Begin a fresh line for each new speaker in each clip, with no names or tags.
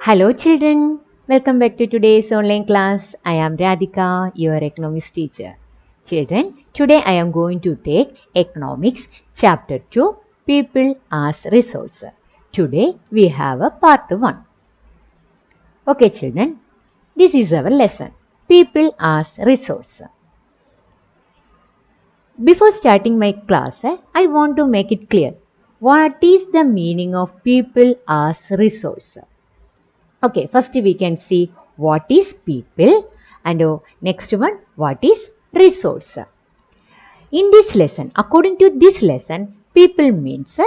Hello children, welcome back to today's online class. I am Radhika, your economics teacher. Children, today I am going to take economics chapter 2, people as resource. Today we have a part 1. Okay children, this is our lesson, people as resource. Before starting my class, I want to make it clear. What is the meaning of people as resource? Okay, first we can see what is people and next one what is resource. In this lesson, according to this lesson, people means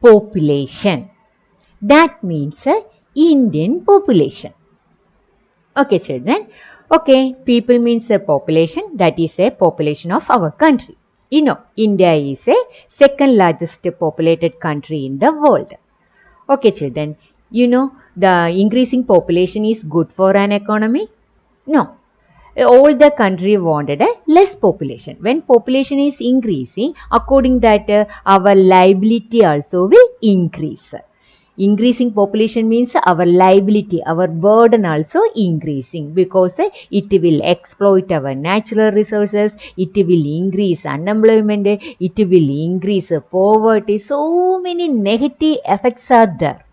population. That means Indian population. Okay children, okay, people means a population, that is a population of our country. You know, India is a second largest populated country in the world. Okay children, you know the increasing population is good for an economy? No. All the country wanted a less population. When population is increasing, according that our liability also will increase. Increasing population means our liability, our burden also increasing because it will exploit our natural resources, it will increase unemployment, it will increase poverty. So many negative effects are there.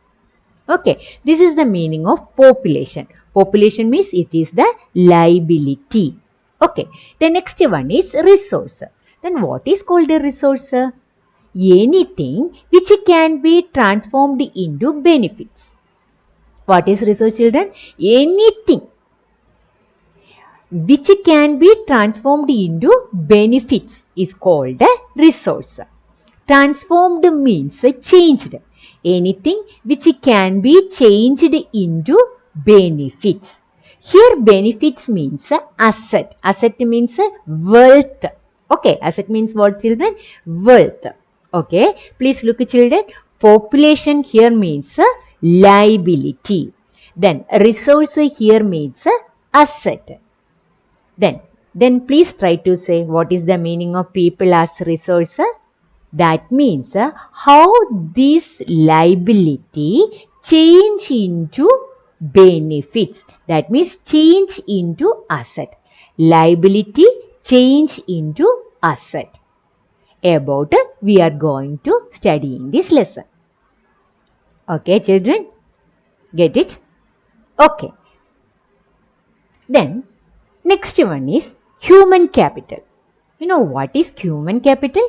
Okay, this is the meaning of population. Population means it is the liability. Okay, the next one is resource. Then what is called a resource? Anything which can be transformed into benefits. What is resource children? Anything which can be transformed into benefits is called a resource. Transformed means changed. Anything which can be changed into benefits. Here benefits means asset. Asset means wealth. Okay, asset means what children? Wealth. Okay, please look children. Population here means liability. Then resource here means asset. Then please try to say what is the meaning of people as resource. That means how this liability change into benefits. That means change into asset. Liability change into asset. About we are going to study in this lesson. Okay children, get it? Okay. Then next one is human capital. You know what is human capital?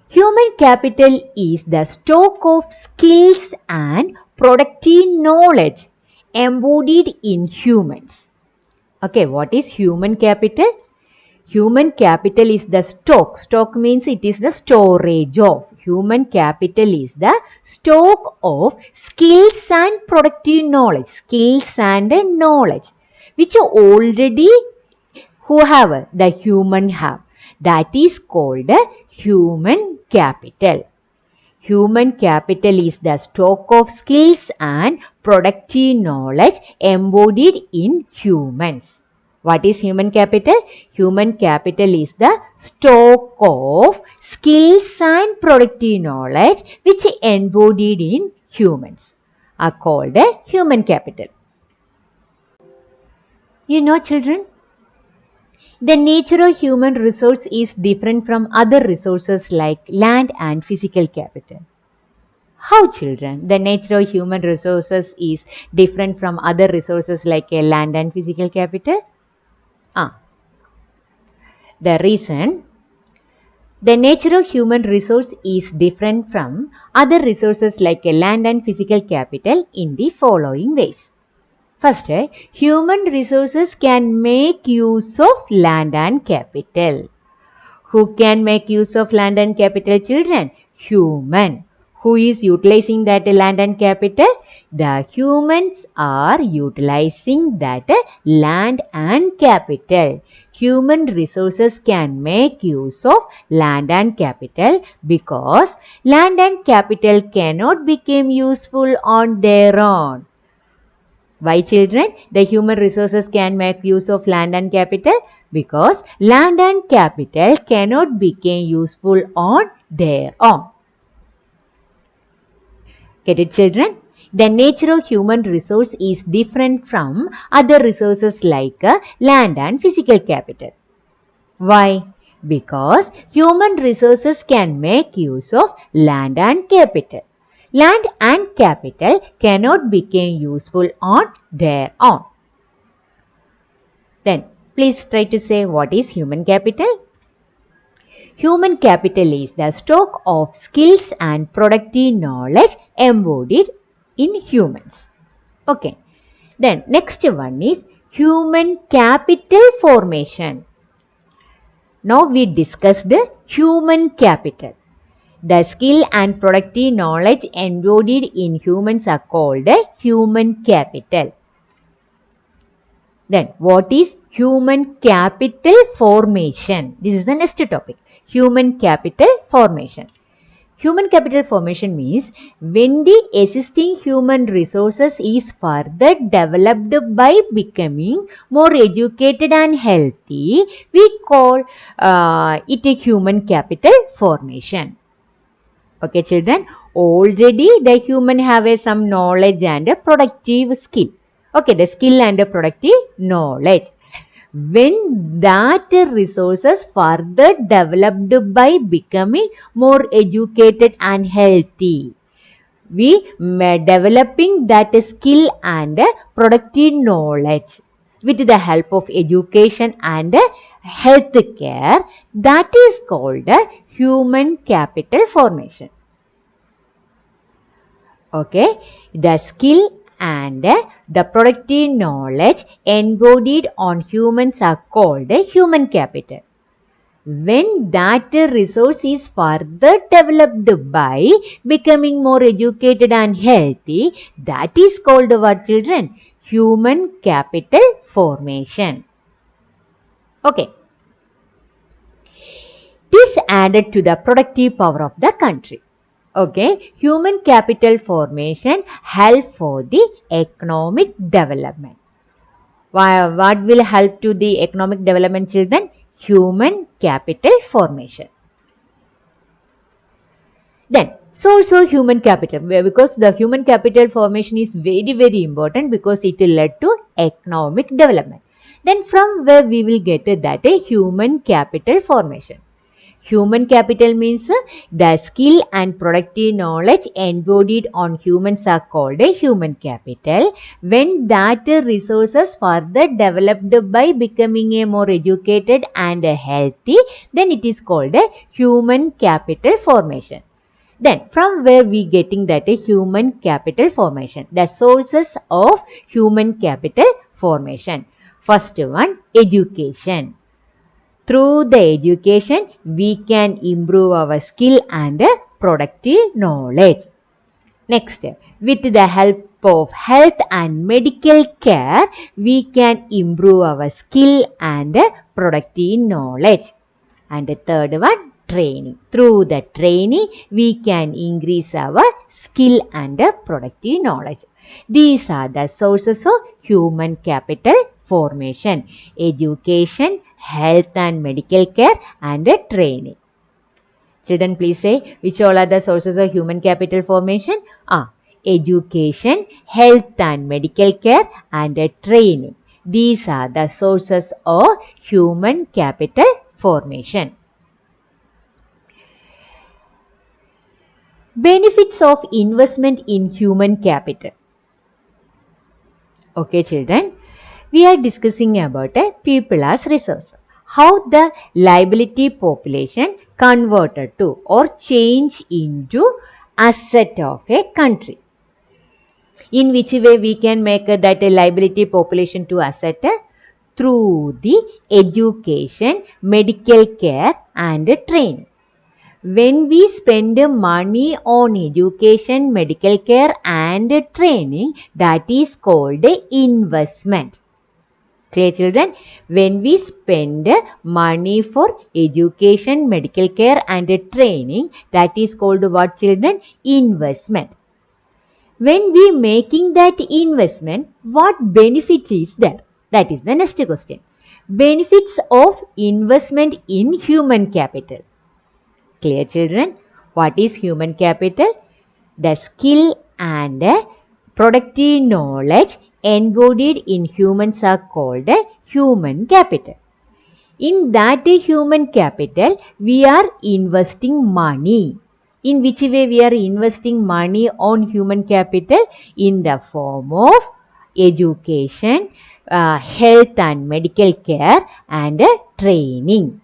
Human capital is the stock of skills and productive knowledge embodied in humans. Okay, what is human capital? Human capital is the stock. Stock means it is the storage of. Human capital is the stock of skills and productive knowledge. Skills and knowledge which already who have the human have. That is called human capital. Human capital is the stock of skills and productive knowledge embodied in humans. What is human capital? Human capital is the stock of skills and productive knowledge which embodied in humans are called human capital. You know children, the nature of human resource is different from other resources like land and physical capital. How children? The nature of human resources is different from other resources like land and physical capital? The reason the nature of human resource is different from other resources like land and physical capital in the following ways. First, human resources can make use of land and capital. Who can make use of land and capital children? Human. Who is utilizing that land and capital? The humans are utilizing that land and capital. Human resources can make use of land and capital because land and capital cannot become useful on their own. Why children? The human resources can make use of land and capital because land and capital cannot become useful on their own. Get it children? The nature of human resource is different from other resources like land and physical capital. Why? Because human resources can make use of land and capital. Land and capital cannot become useful on their own. Then, please try to say what is human capital. Human capital is the stock of skills and productive knowledge embodied in humans. Okay. Then, next one is human capital formation. Now, we discussed human capital. The skill and productive knowledge embodied in humans are called human capital. Then, what is human capital formation? This is the next topic. Human capital formation. Human capital formation means when the existing human resources is further developed by becoming more educated and healthy, we call it a human capital formation. Okay, children, already the human have some knowledge and a productive skill. Okay, the skill and a productive knowledge. When that resources further developed by becoming more educated and healthy, we developing that skill and productive knowledge with the help of education and health care, that is called human capital formation. Okay, the skill and the productive knowledge embodied on humans are called human capital. When that resource is further developed by becoming more educated and healthy, that is called what, children? Human capital formation. Okay. This added to the productive power of the country. Okay, human capital formation help for the economic development. What will help to the economic development, children? Human capital formation. Then, source of human capital, because the human capital formation is very important because it will lead to economic development. Then from where we will get that human capital formation. Human capital means the skill and productive knowledge embodied on humans are called human capital. When that resources further developed by becoming a more educated and healthy, then it is called human capital formation. Then from where we getting that human capital formation? The sources of human capital formation. First one, education. Through the education, we can improve our skill and productive knowledge. Next, with the help of health and medical care, we can improve our skill and productive knowledge. And the third one, training. Through the training, we can increase our skill and productive knowledge. These are the sources of human capital formation: education, health and medical care, and training. Children, please say which all are the sources of human capital formation? Education, health and medical care, and training. These are the sources of human capital formation. Benefits of investment in human capital. Okay, children. We are discussing about people as resource. How the liability population converted to or change into asset of a country. In which way we can make that liability population to asset? Through the education, medical care and training. When we spend money on education, medical care and training, that is called investment. Clear, children? When we spend money for education, medical care and training, that is called what, children? Investment. When we making that investment, what benefit is there? That is the next question. Benefits of investment in human capital. Clear, children? What is human capital? The skill and productive knowledge embodied in humans are called human capital. In that human capital, we are investing money. In which way we are investing money on human capital? In the form of education, health and medical care, and training.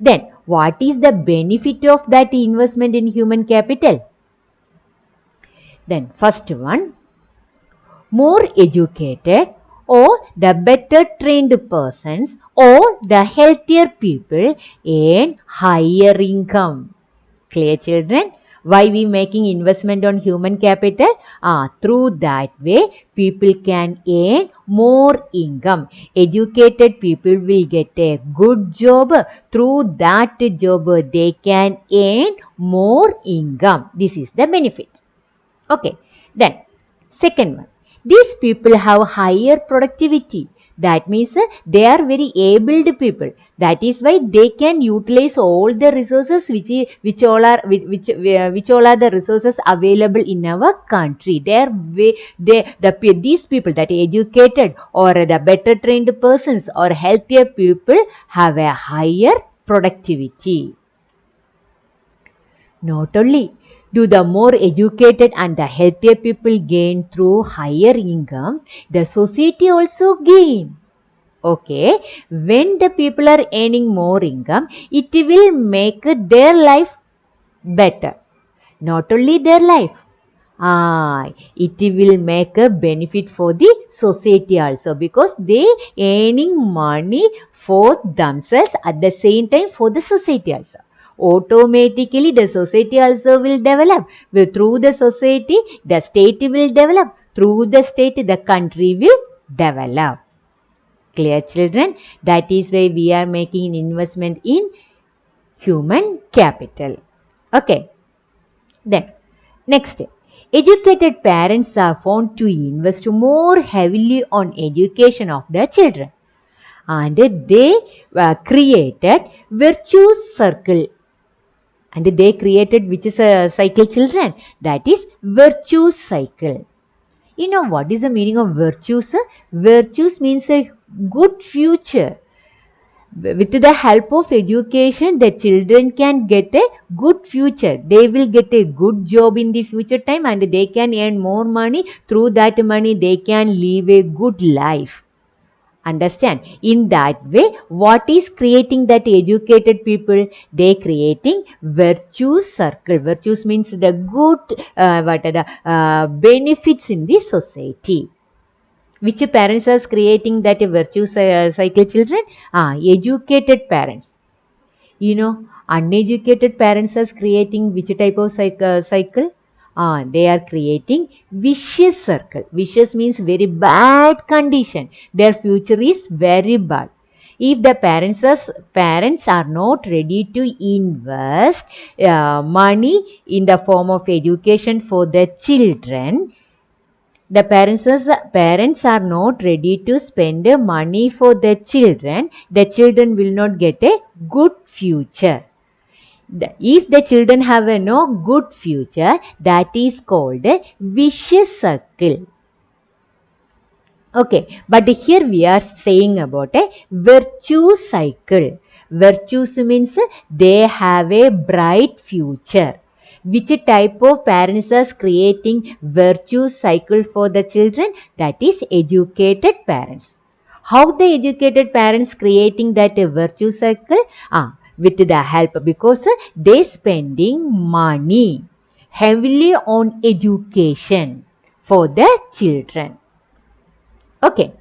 Then, what is the benefit of that investment in human capital? Then, first one, more educated or the better trained persons or the healthier people earn higher income. Clear, children? Why we making investment on human capital? Through that way, people can earn more income. Educated people will get a good job. Through that job, they can earn more income. This is the benefit. Okay. Then, second one. These people have higher productivity. That means they are very abled people. That is why they can utilize all the resources which all are the resources available in our country. These people that educated or the better trained persons or healthier people have a higher productivity. Not only do the more educated and the healthier people gain through higher incomes, the society also gain. Okay, when the people are earning more income, it will make their life better. Not only their life, it will make a benefit for the society also, because they earning money for themselves at the same time for the society also. Automatically the society also will develop. Through the society, the state will develop. Through the state, the country will develop. Clear, children? That is why we are making an investment in human capital. Okay. Then, next. Educated parents are found to invest more heavily on education of their children. And they created virtuous circle. And they created which is a cycle, children? That is virtuous cycle. You know what is the meaning of virtues? Virtues means a good future. With the help of education, the children can get a good future. They will get a good job in the future time and they can earn more money. Through that money, they can live a good life. Understand? In that way, what is creating that educated people? They creating virtuous circle. Virtues means the good, benefits in the society. Which parents are creating that virtuous cycle, children? Educated parents. You know, uneducated parents are creating which type of cycle? They are creating vicious circle. Vicious means very bad condition. Their future is very bad. If the parents are not ready to invest money in the form of education for their children, the parents are not ready to spend money for their children, the children will not get a good future. If the children have a no good future, that is called a vicious circle. Okay, but here we are saying about a virtuous cycle. Virtues means they have a bright future. Which type of parents are creating virtuous cycle for the children? That is educated parents. How the educated parents creating that virtuous cycle? With the help, because they spending money heavily on education for the children. Okay.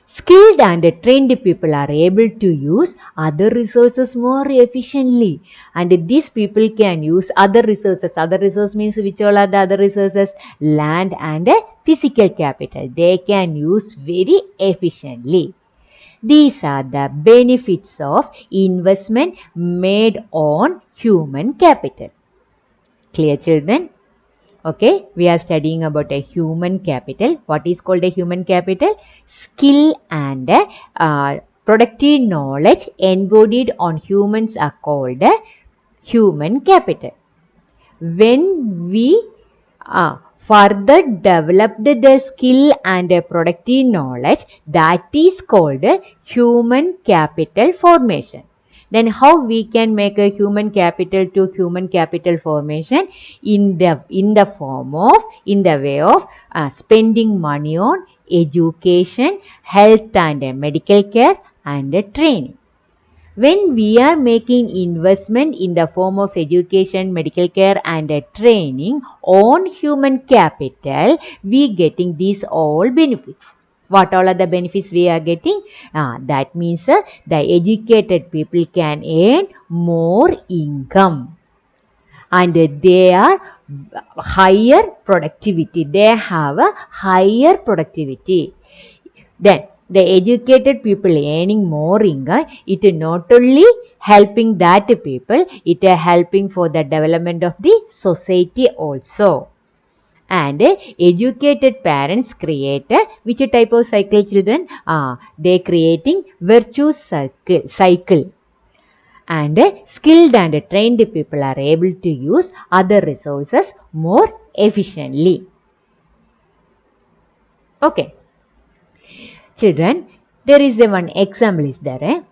Skilled and trained people are able to use other resources more efficiently, and these people can use other resources. Other resource means which all are the other resources? Land and physical capital. They can use very efficiently. These are the benefits of investment made on human capital. Clear, children? Okay, we are studying about a human capital. What is called a human capital? Skill and productive knowledge embodied on humans are called human capital. When we further developed the skill and productive knowledge that is called human capital formation. Then how we can make a human capital to human capital formation? In the way of spending money on education, health and medical care and training. When we are making investment in the form of education, medical care and training on human capital, we getting these all benefits. What all are the benefits we are getting? That means the educated people can earn more income and they are higher productivity. They have a higher productivity. Then the educated people earning more income, it not only helping that people, it helping for the development of the society also. And educated parents create which type of cycle, children? They creating virtuous cycle. And skilled and trained people are able to use other resources more efficiently. Okay. Children, there is one example is there.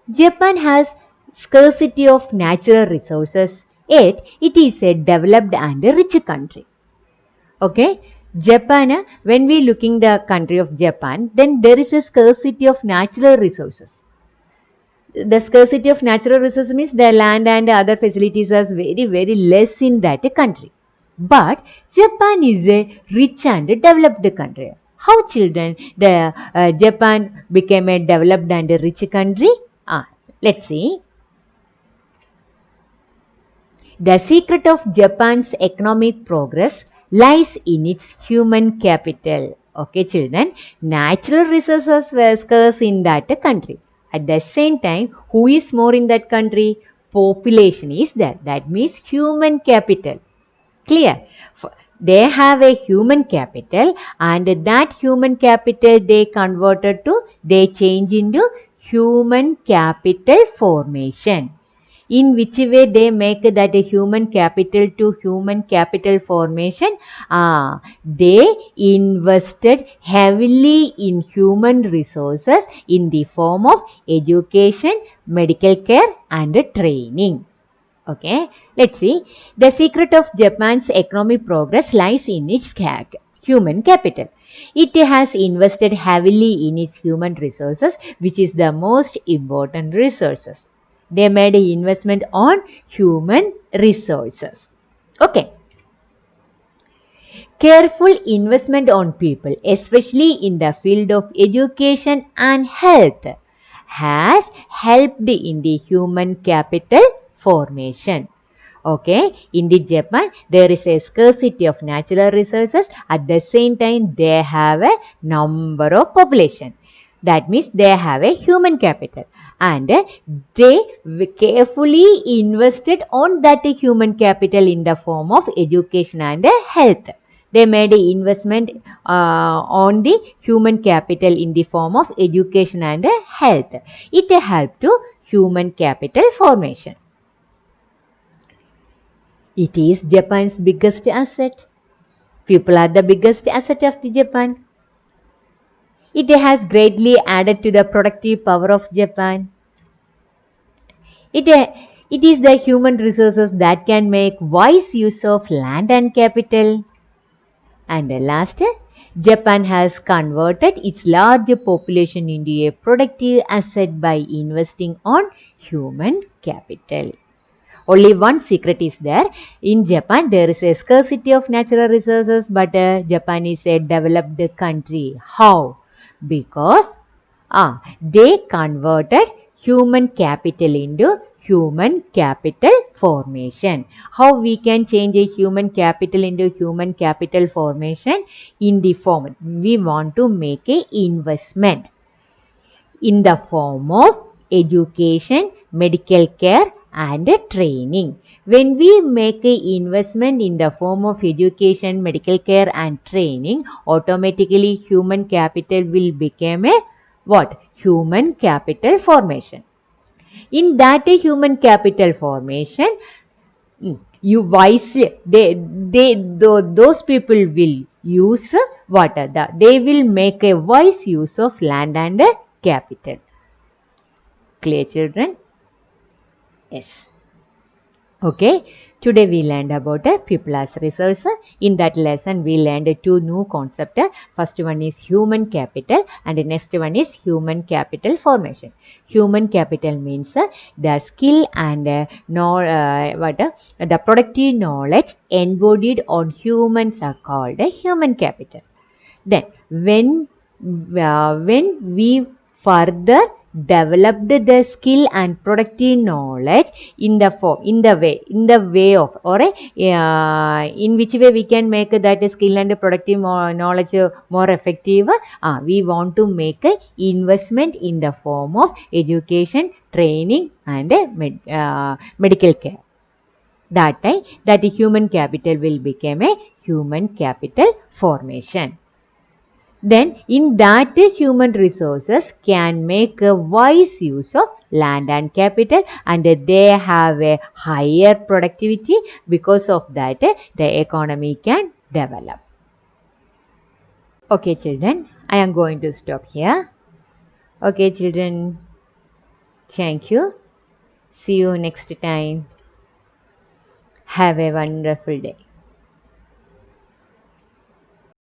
Japan has scarcity of natural resources, yet it is a developed and a rich country. Okay, Japan, when we looking the country of Japan, then there is a scarcity of natural resources. The scarcity of natural resources means the land and other facilities are very, very less in that country. But Japan is a rich and developed country. How, children, the Japan became a developed and a rich country? Let's see. The secret of Japan's economic progress lies in its human capital. Okay, children, natural resources were scarce in that country. At the same time, who is more in that country? Population is there. That means human capital. Clear? They have a human capital and that human capital they change into human capital formation. In which way they make that a human capital to human capital formation? They invested heavily in human resources in the form of education, medical care and training. Okay, let's see. The secret of Japan's economic progress lies in its human capital. It has invested heavily in its human resources, which is the most important resources. They made an investment on human resources. Okay. Careful investment on people, especially in the field of education and health, has helped in the human capital formation. Okay, in the Japan, there is a scarcity of natural resources. At the same time, they have a number of population. That means they have a human capital and they carefully invested on that human capital in the form of education and health. They made an investment on the human capital in the form of education and health. It helped to human capital formation. It is Japan's biggest asset. People are the biggest asset of the Japan. It has greatly added to the productive power of Japan. It is the human resources that can make wise use of land and capital. And last, Japan has converted its large population into a productive asset by investing on human capital. Only one secret is there. In Japan, there is a scarcity of natural resources, but Japan is a developed country. How? Because they converted human capital into human capital formation. How we can change a human capital into human capital formation? In the form, we want to make a investment in the form of education, medical care and training. When we make an investment in the form of education, medical care and training, automatically human capital will become a what? Human capital formation. In that human capital formation, You wisely, those people will use what are they will make a wise use of land and capital. Clear, children? Yes. Okay, today we learned about people as resource. In that lesson, we learned two new concepts. First one is human capital and the next one is human capital formation. Human capital means the skill and the productive knowledge embodied on humans are called human capital. Then when we further developed the skill and productive knowledge in the way of or in which way we can make that skill and productive knowledge more effective, we want to make a investment in the form of education, training and medical care. That time that human capital will become a human capital formation. Then in that human resources can make a wise use of land and capital and they have a higher productivity. Because of that the economy can develop. Okay children, I am going to stop here. Okay children, thank you. See you next time. Have a wonderful day.